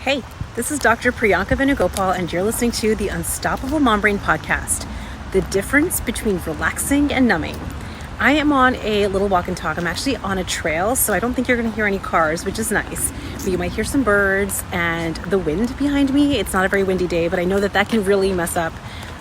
Hey, this is Dr. Priyanka Venugopal, and you're listening to the Unstoppable Mom Brain podcast, the difference between relaxing and numbing. I am on a little walk and talk. I'm actually on a trail, so I don't think you're going to hear any cars, which is nice. But you might hear some birds and the wind behind me. It's not a very windy day, but I know that can really mess up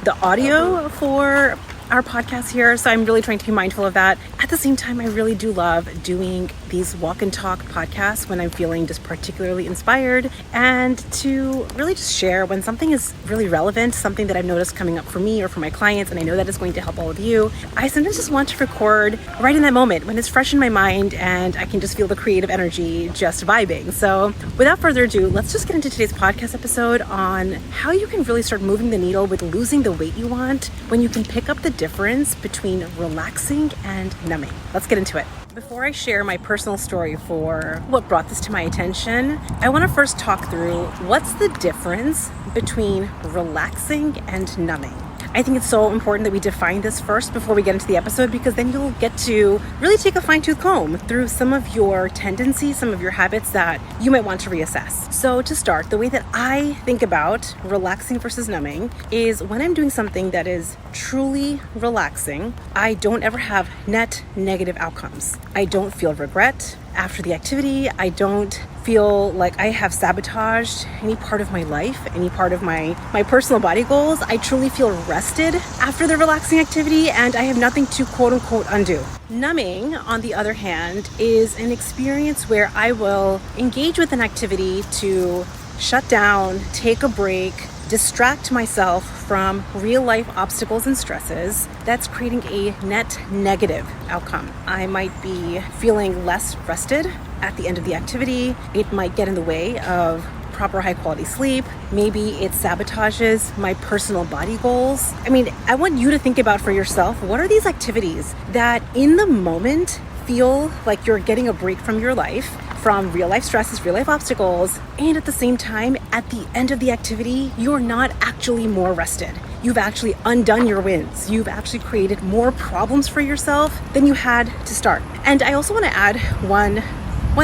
the audio for our podcast here, so I'm really trying to be mindful of that. At the same time, I really do love doing these walk and talk podcasts when I'm feeling just particularly inspired, and to really just share when something is really relevant, something that I've noticed coming up for me or for my clients, and I know that it's going to help all of you. I sometimes just want to record right in that moment when it's fresh in my mind and I can just feel the creative energy just vibing. So without further ado, let's just get into today's podcast episode on how you can really start moving the needle with losing the weight you want when you can pick up the difference between relaxing and numbing. Let's get into it. Before I share my personal story for what brought this to my attention, I want to first talk through what's the difference between relaxing and numbing. I think it's so important that we define this first before we get into the episode, because then you'll get to really take a fine-tooth comb through some of your tendencies, some of your habits that you might want to reassess. So to start, the way that I think about relaxing versus numbing is when I'm doing something that is truly relaxing, I don't ever have net negative outcomes. I don't feel regret after the activity. I don't feel like I have sabotaged any part of my life, any part of my personal body goals. I truly feel rested after the relaxing activity, and I have nothing to quote unquote undo. Numbing, on the other hand, is an experience where I will engage with an activity to shut down, take a break, distract myself from real life obstacles and stresses that's creating a net negative outcome. I might be feeling less rested at the end of the activity. It might get in the way of proper high quality sleep. Maybe it sabotages my personal body goals. I mean, I want you to think about for yourself, what are these activities that in the moment feel like you're getting a break from your life, from real life stresses, real life obstacles, and at the same time, at the end of the activity, you're not actually more rested. You've actually undone your wins. You've actually created more problems for yourself than you had to start. And I also want to add one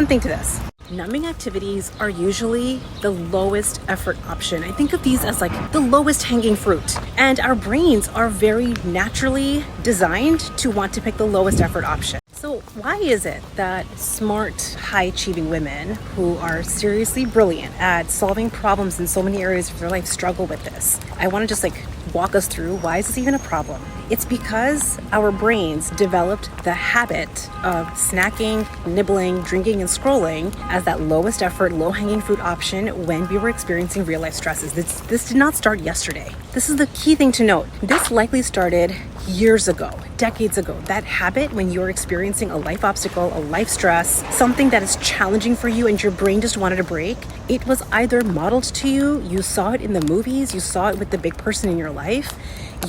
thing to this. Numbing activities are usually the lowest effort option. I think of these as like the lowest hanging fruit. And our brains are very naturally designed to want to pick the lowest effort option. So why is it that smart, high-achieving women who are seriously brilliant at solving problems in so many areas of their life struggle with this? I want to just walk us through, why is this even a problem? It's because our brains developed the habit of snacking, nibbling, drinking, and scrolling as that lowest effort, low-hanging fruit option when we were experiencing real-life stresses. This did not start yesterday. This is the key thing to note. This likely started years ago, decades ago. That habit, when you're experiencing a life obstacle, a life stress, something that is challenging for you and your brain just wanted a break, it was either modeled to you, you saw it in the movies, you saw it with the big person in your life.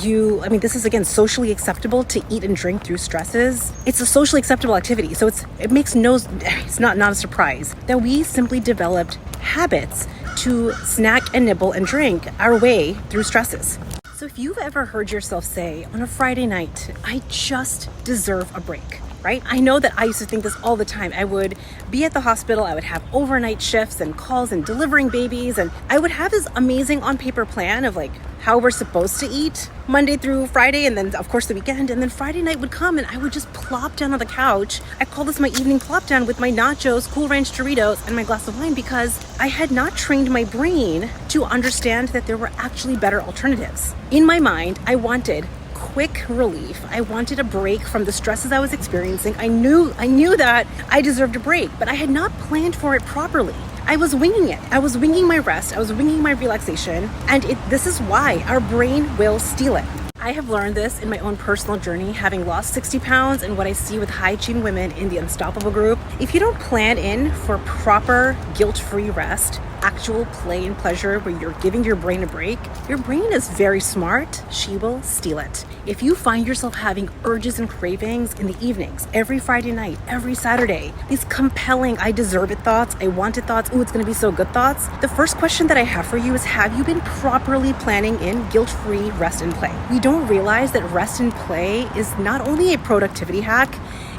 This is again socially acceptable to eat and drink through stresses. It's a socially acceptable activity, so it's not a surprise that we simply developed habits to snack and nibble and drink our way through stresses. So if you've ever heard yourself say on a Friday night, I just deserve a break, right? I know that I used to think this all the time. I would be at the hospital, I would have overnight shifts and calls and delivering babies, and I would have this amazing on paper plan of how we're supposed to eat Monday through Friday, and then of course the weekend, and then Friday night would come and I would just plop down on the couch. I call this my evening plop down with my nachos, Cool Ranch Doritos, and my glass of wine, because I had not trained my brain to understand that there were actually better alternatives. In my mind, I wanted quick relief. I wanted a break from the stresses I was experiencing. I knew that I deserved a break, but I had not planned for it properly. I was winging it. I was winging my rest. I was winging my relaxation. And this is why our brain will steal it. I have learned this in my own personal journey, having lost 60 pounds, and what I see with high-achieving women in the Unstoppable group. If you don't plan in for proper guilt-free rest, actual play and pleasure where you're giving your brain a break, your brain is very smart. She will steal it. If you find yourself having urges and cravings in the evenings, every Friday night, every Saturday, these compelling I deserve it thoughts, I want it thoughts, ooh, it's gonna be so good thoughts, the first question that I have for you is, have you been properly planning in guilt-free rest and play? We don't realize that rest and play is not only a productivity hack,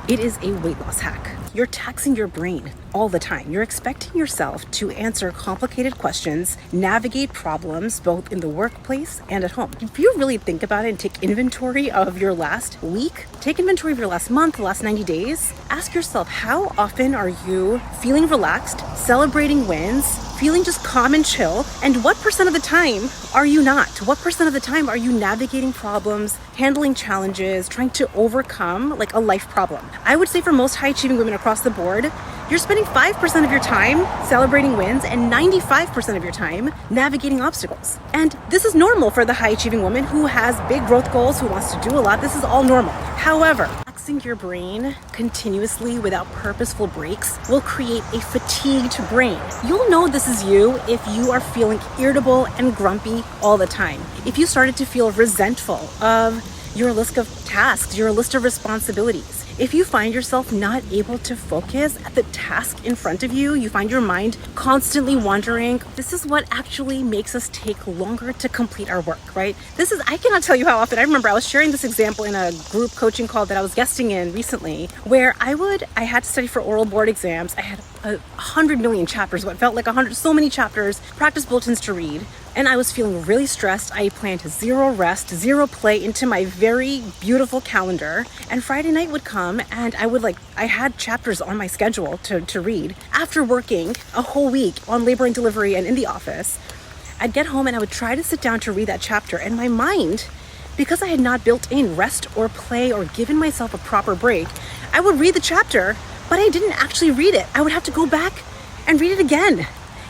it is a weight loss hack. You're taxing your brain. all the time. You're expecting yourself to answer complicated questions, navigate problems both in the workplace and at home. If you really think about it and take inventory of your last week, take inventory of your last month, the last 90 days, ask yourself, how often are you feeling relaxed, celebrating wins, feeling just calm and chill, and what percent of the time are you not? What percent of the time are you navigating problems, handling challenges, trying to overcome like a life problem? I would say for most high achieving women across the board, you're spending 5% of your time celebrating wins and 95% of your time navigating obstacles. And this is normal for the high achieving woman who has big growth goals, who wants to do a lot. This is all normal. However, relaxing your brain continuously without purposeful breaks will create a fatigued brain. You'll know this is you if you are feeling irritable and grumpy all the time. If you started to feel resentful of your list of tasks, your list of responsibilities. If you find yourself not able to focus at the task in front of you, you find your mind constantly wandering. This is what actually makes us take longer to complete our work, right? I cannot tell you how often. I remember I was sharing this example in a group coaching call that I was guesting in recently, where I had to study for oral board exams. I had 100 million chapters, what felt like so many chapters, practice bulletins to read. And I was feeling really stressed. I planned zero rest, zero play into my very beautiful calendar. And Friday night would come and I had chapters on my schedule to read. After working a whole week on labor and delivery and in the office, I'd get home and I would try to sit down to read that chapter. And my mind, because I had not built in rest or play or given myself a proper break, I would read the chapter, but I didn't actually read it. I would have to go back and read it again.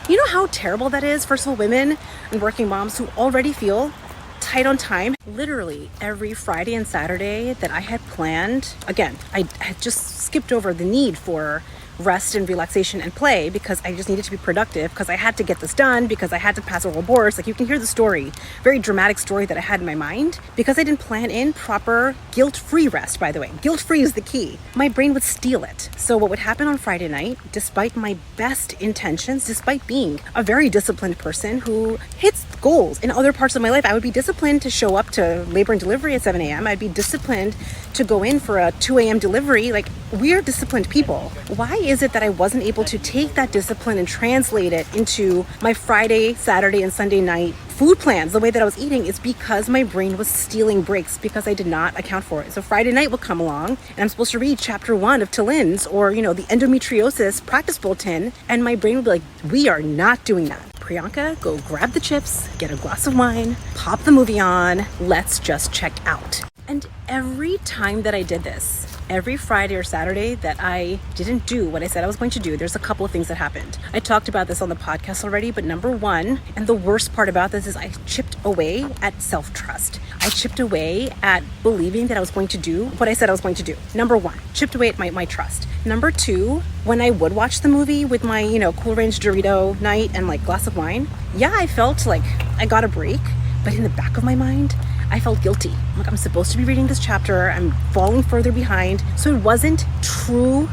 You know how terrible that is for some women and working moms who already feel tight on time? Literally every Friday and Saturday that I had planned, again, I had just skipped over the need for rest and relaxation and play because I just needed to be productive, because I had to get this done, because I had to pass oral boards. Like, you can hear the story, very dramatic story that I had in my mind. Because I didn't plan in proper guilt-free rest, by the way. Guilt-free is the key. My brain would steal it. So what would happen on Friday night, despite my best intentions, despite being a very disciplined person who hits goals in other parts of my life, I would be disciplined to show up to labor and delivery at 7 a.m. I'd be disciplined to go in for a 2 a.m. delivery. Like, we're disciplined people. Why is it that I wasn't able to take that discipline and translate it into my Friday, Saturday, and Sunday night food plans the way that I was eating? Is because my brain was stealing breaks because I did not account for it. So Friday night will come along and I'm supposed to read chapter 1 of Tillin's or, the endometriosis practice bulletin, and my brain will be like, we are not doing that. Priyanka, go grab the chips, get a glass of wine, pop the movie on, let's just check out. And every time that I did this, every Friday or Saturday that I didn't do what I said I was going to do, there's a couple of things that happened. I talked about this on the podcast already, but number one, and the worst part about this, is I chipped away at self-trust. I chipped away at believing that I was going to do what I said I was going to do. Number one, chipped away at my trust. Number two, when I would watch the movie with my, Cool Ranch Dorito night and glass of wine, yeah, I felt like I got a break, but in the back of my mind, I felt guilty. I'm supposed to be reading this chapter. I'm falling further behind. So it wasn't true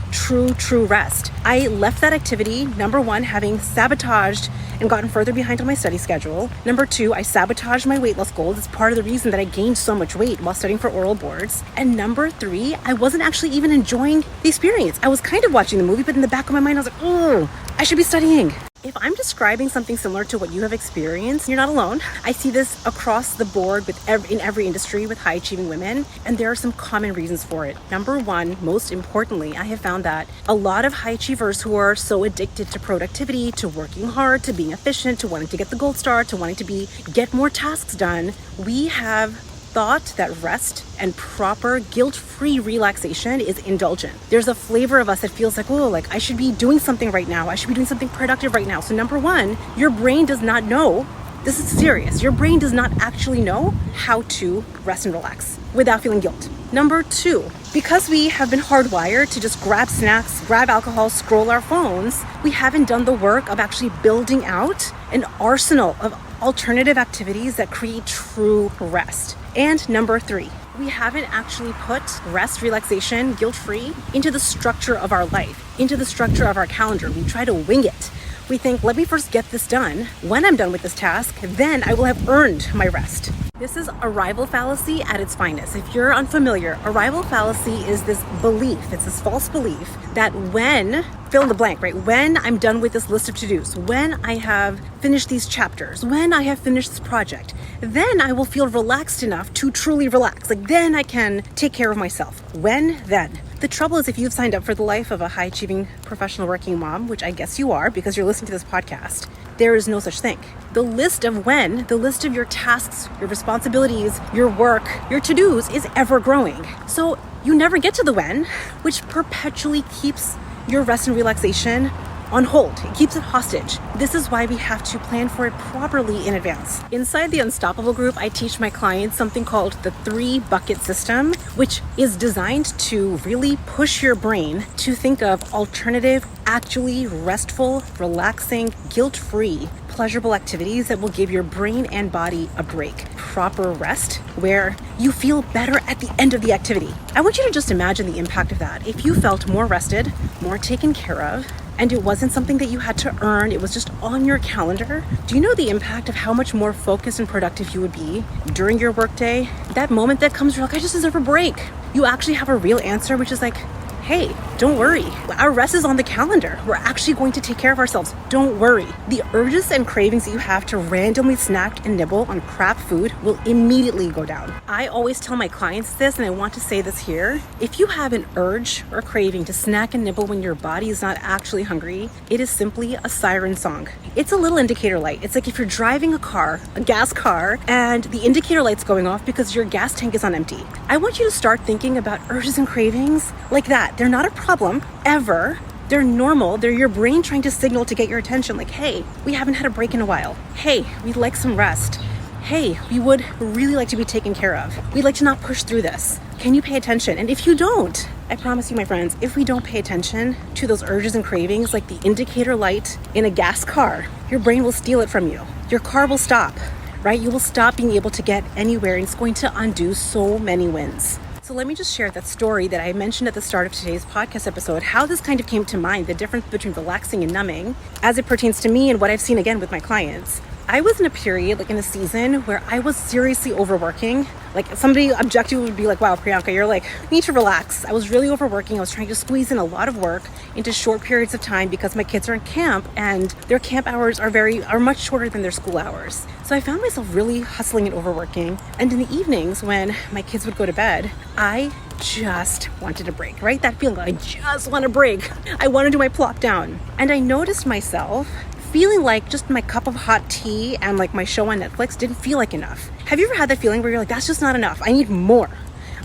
rest. I left that activity, number one, having sabotaged and gotten further behind on my study schedule. Number two, I sabotaged my weight loss goals. It's part of the reason that I gained so much weight while studying for oral boards. And number three, I wasn't actually even enjoying the experience. I was kind of watching the movie, but in the back of my mind, I was like, oh, I should be studying. If I'm describing something similar to what you have experienced, you're not alone. I see this across the board in every industry with high achieving women, and there are some common reasons for it. Number one, most importantly, I have found that a lot of high achievers who are so addicted to productivity, to working hard, to being efficient, to wanting to get the gold star, to wanting to get more tasks done, we have thought that rest and proper guilt-free relaxation is indulgent. There's a flavor of us that feels like, oh, I should be doing something right now. I should be doing something productive right now. So number one, your brain does not know. This is serious. Your brain does not actually know how to rest and relax without feeling guilt. Number two, because we have been hardwired to just grab snacks, grab alcohol, scroll our phones, we haven't done the work of actually building out an arsenal of alternative activities that create true rest. And number three, we haven't actually put rest, relaxation, guilt-free into the structure of our life, into the structure of our calendar. We try to wing it. We think, let me first get this done. When I'm done with this task, then I will have earned my rest. This is arrival fallacy at its finest. If you're unfamiliar, arrival fallacy is this belief, it's this false belief that when, fill in the blank, right? When I'm done with this list of to-dos, when I have finished these chapters, when I have finished this project, then I will feel relaxed enough to truly relax. Like then I can take care of myself. When, then. The trouble is if you've signed up for the life of a high-achieving professional working mom, which I guess you are because you're listening to this podcast, there is no such thing. The list of when, the list of your tasks, your responsibilities, your work, your to-dos is ever growing. So you never get to the when, which perpetually keeps your rest and relaxation on hold. It keeps it hostage. This is why we have to plan for it properly in advance. Inside the Unstoppable group, I teach my clients something called the 3-bucket system, which is designed to really push your brain to think of alternative, actually restful, relaxing, guilt-free, pleasurable activities that will give your brain and body a break. Proper rest where you feel better at the end of the activity. I want you to just imagine the impact of that. If you felt more rested, more taken care of, and it wasn't something that you had to earn, it was just on your calendar, do you know the impact of how much more focused and productive you would be during your workday? That moment that comes, you're like, I just deserve a break. You actually have a real answer, which is like, hey, don't worry. Our rest is on the calendar. We're actually going to take care of ourselves. Don't worry. The urges and cravings that you have to randomly snack and nibble on crap food will immediately go down. I always tell my clients this, and I want to say this here. If you have an urge or craving to snack and nibble when your body is not actually hungry, it is simply a siren song. It's a little indicator light. It's like if you're driving a car, a gas car, and the indicator light's going off because your gas tank is on empty. I want you to start thinking about urges and cravings like that. They're not a problem ever. They're normal. They're your brain trying to signal to get your attention. Like, hey, we haven't had a break in a while. Hey, we'd like some rest. Hey, we would really like to be taken care of. We'd like to not push through this. Can you pay attention? And if you don't, I promise you, my friends, if we don't pay attention to those urges and cravings, like the indicator light in a gas car, your brain will steal it from you. Your car will stop, right? You will stop being able to get anywhere, and it's going to undo so many wins. So let me just share that story that I mentioned at the start of today's podcast episode, how this kind of came to mind, the difference between relaxing and numbing as it pertains to me and what I've seen again with my clients. I was in a period, like in a season, where I was seriously overworking. Like somebody objective would be like, wow, Priyanka, you're like, you need to relax. I was really overworking. I was trying to squeeze in a lot of work into short periods of time because my kids are in camp and their camp hours are much shorter than their school hours. So I found myself really hustling and overworking. And in the evenings when my kids would go to bed, I just wanted a break, right? That feeling, I just want a break. I want to do my plop down. And I noticed myself feeling like just my cup of hot tea and like my show on Netflix didn't feel like enough. Have you ever had that feeling where you're like, that's just not enough. I need more.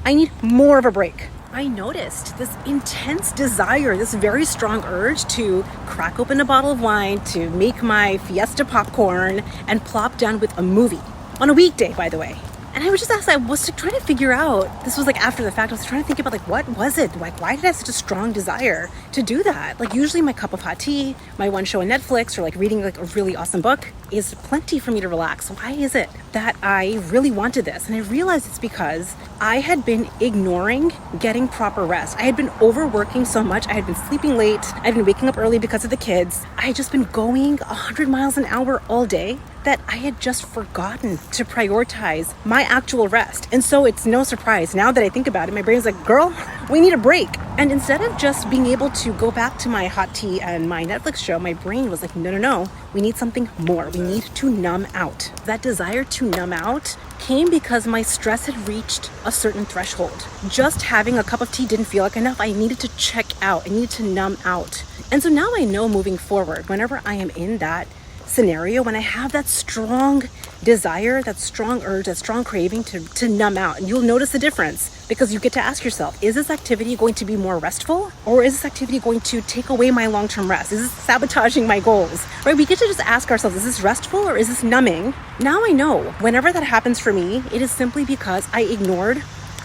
I need more of a break. I noticed this intense desire, this very strong urge to crack open a bottle of wine, to make my Fiesta popcorn and plop down with a movie. On a weekday, by the way. And I was just asked, I was trying to figure out, this was like after the fact, I was trying to think about like, what was it? Like, why did I have such a strong desire to do that? Like usually my cup of hot tea, my one show on Netflix, or like reading like a really awesome book is plenty for me to relax. Why is it that I really wanted this? And I realized it's because I had been ignoring getting proper rest. I had been overworking so much. I had been sleeping late. I had been waking up early because of the kids. I had just been going 100 miles an hour all day that I had just forgotten to prioritize my actual rest. And so it's no surprise now that I think about it, my brain's like, girl, we need a break. And instead of just being able to go back to my hot tea and my Netflix show, my brain was like, no, we need something more. We need to numb out. That desire to numb out came because my stress had reached a certain threshold. Just having a cup of tea didn't feel like enough. I needed to check out. I needed to numb out. And so now I know moving forward, whenever I am in that scenario, when I have that strong desire, that strong urge, that strong craving to numb out, and you'll notice the difference because you get to ask yourself, is this activity going to be more restful, or is this activity going to take away my long-term rest? Is this sabotaging my goals? Right? We get to just ask ourselves, is this restful or is this numbing? Now I know whenever that happens for me, it is simply because I ignored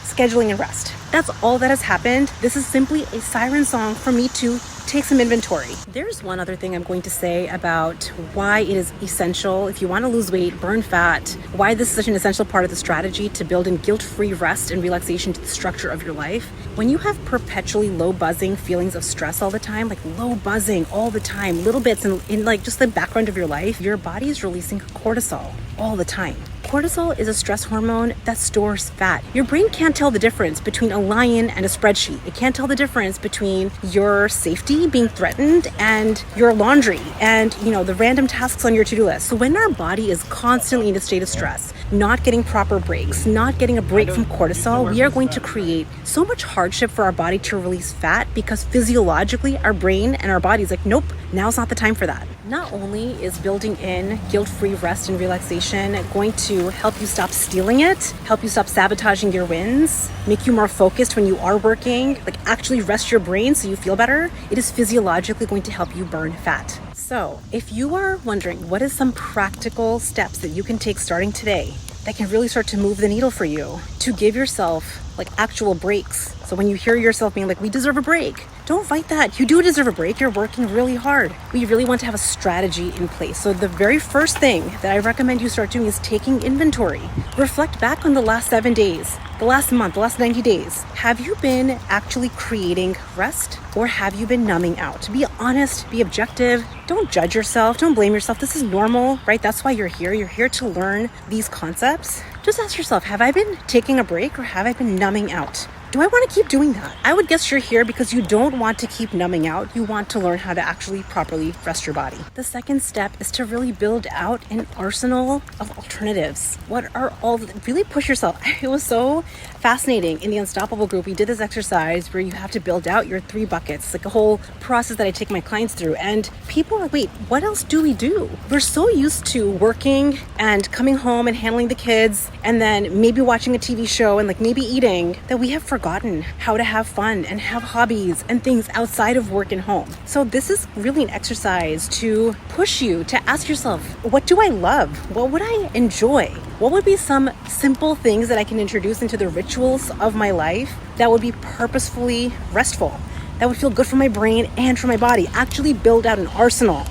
scheduling and rest. That's all that has happened. This is simply a siren song for me to take some inventory. There's one other thing I'm going to say about why it is essential, if you want to lose weight, burn fat, why this is such an essential part of the strategy to build in guilt-free rest and relaxation to the structure of your life. When you have perpetually low buzzing feelings of stress all the time, like low buzzing all the time, little bits in like just the background of your life, your body is releasing cortisol all the time. Cortisol is a stress hormone that stores fat. Your brain can't tell the difference between a lion and a spreadsheet. It can't tell the difference between your safety being threatened and your laundry and, the random tasks on your to-do list. So when our body is constantly in a state of stress, not getting proper breaks, not getting a break from cortisol, we are going to create so much hardship for our body to release fat because physiologically our brain and our body is like, nope, now's not the time for that. Not only is building in guilt-free rest and relaxation going to help you stop stealing it, help you stop sabotaging your wins, make you more focused when you are working, actually rest your brain so you feel better, it is physiologically going to help you burn fat. So if you are wondering what is some practical steps that you can take starting today that can really start to move the needle for you to give yourself actual breaks. So when you hear yourself being like, we deserve a break, don't fight that. You do deserve a break. You're working really hard. We really want to have a strategy in place. So the very first thing that I recommend you start doing is taking inventory. Reflect back on the last 7 days, the last month, the last 90 days. Have you been actually creating rest or have you been numbing out? Be honest, be objective. Don't judge yourself. Don't blame yourself. This is normal, right? That's why you're here. You're here to learn these concepts. Just ask yourself, have I been taking a break or have I been numbing out? Do I want to keep doing that? I would guess you're here because you don't want to keep numbing out. You want to learn how to actually properly rest your body. The second step is to really build out an arsenal of alternatives. Really push yourself. It was so fascinating. In the Unstoppable group, we did this exercise where you have to build out your 3 buckets, a whole process that I take my clients through. And people are like, wait, what else do we do? We're so used to working and coming home and handling the kids and then maybe watching a TV show and maybe eating that we have forgotten how to have fun and have hobbies and things outside of work and home. So this is really an exercise to push you to ask yourself, what do I love? What would I enjoy? What would be some simple things that I can introduce into the rituals of my life that would be purposefully restful, that would feel good for my brain and for my body? Actually build out an arsenal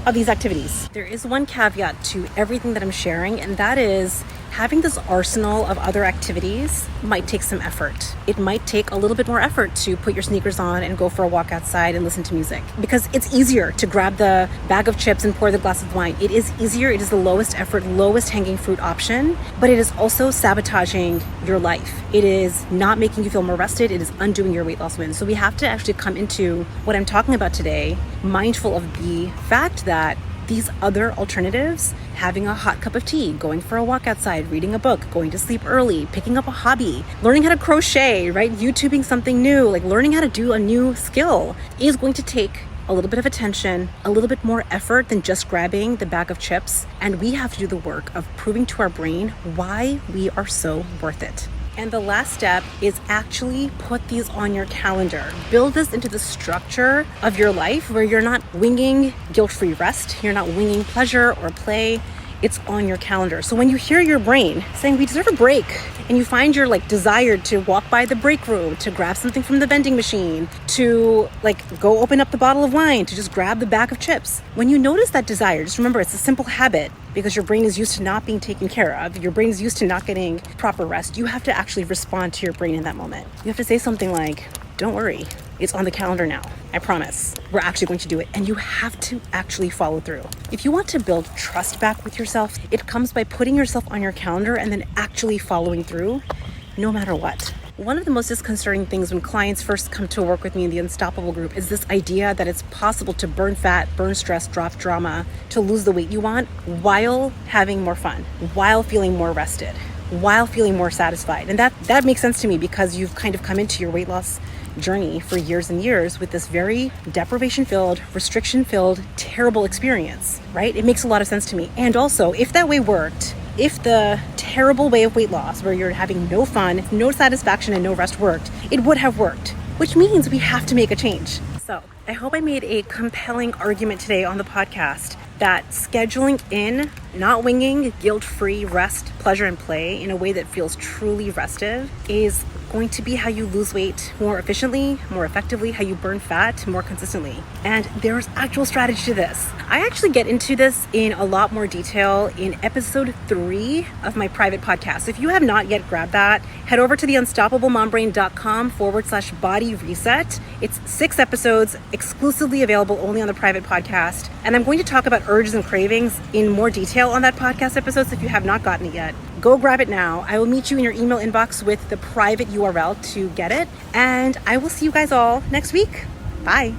of these activities. There is one caveat to everything that I'm sharing, and that is having this arsenal of other activities might take some effort. It might take a little bit more effort to put your sneakers on and go for a walk outside and listen to music, because it's easier to grab the bag of chips and pour the glass of wine. It is easier. It is the lowest effort, lowest hanging fruit option, but it is also sabotaging your life. It is not making you feel more rested. It is undoing your weight loss wins. So we have to actually come into what I'm talking about today, mindful of the fact that these other alternatives, having a hot cup of tea, going for a walk outside, reading a book, going to sleep early, picking up a hobby, learning how to crochet, right? YouTubing something new, learning how to do a new skill is going to take a little bit of attention, a little bit more effort than just grabbing the bag of chips. And we have to do the work of proving to our brain why we are so worth it. And the last step is actually put these on your calendar. Build this into the structure of your life where you're not winging guilt-free rest. You're not winging pleasure or play. It's on your calendar. So when you hear your brain saying we deserve a break, and you find your desire to walk by the break room, to grab something from the vending machine, to go open up the bottle of wine, to just grab the bag of chips. When you notice that desire, just remember it's a simple habit because your brain is used to not being taken care of. Your brain is used to not getting proper rest. You have to actually respond to your brain in that moment. You have to say something like, don't worry, it's on the calendar now. I promise. We're actually going to do it. And you have to actually follow through. If you want to build trust back with yourself, it comes by putting yourself on your calendar and then actually following through no matter what. One of the most disconcerting things when clients first come to work with me in the Unstoppable group is this idea that it's possible to burn fat, burn stress, drop drama, to lose the weight you want while having more fun, while feeling more rested, while feeling more satisfied. And that makes sense to me because you've kind of come into your weight loss journey for years and years with this very deprivation-filled, restriction-filled, terrible experience, right? It makes a lot of sense to me. And also, if that way worked, if the terrible way of weight loss where you're having no fun, no satisfaction, and no rest worked, it would have worked, which means we have to make a change. So I hope I made a compelling argument today on the podcast that scheduling in, not winging, guilt-free rest, pleasure, and play in a way that feels truly restive is going to be how you lose weight more efficiently, more effectively, how you burn fat more consistently. And there's actual strategy to this. I actually get into this in a lot more detail in episode 3 of my private podcast. So if you have not yet grabbed that, head over to the unstoppablemombrain.com/body reset. It's 6 episodes exclusively available only on the private podcast. And I'm going to talk about urges and cravings in more detail on that podcast episode. So if you have not gotten it yet, Go grab it now. I will meet you in your email inbox with the private URL to get it. And I will see you guys all next week. Bye.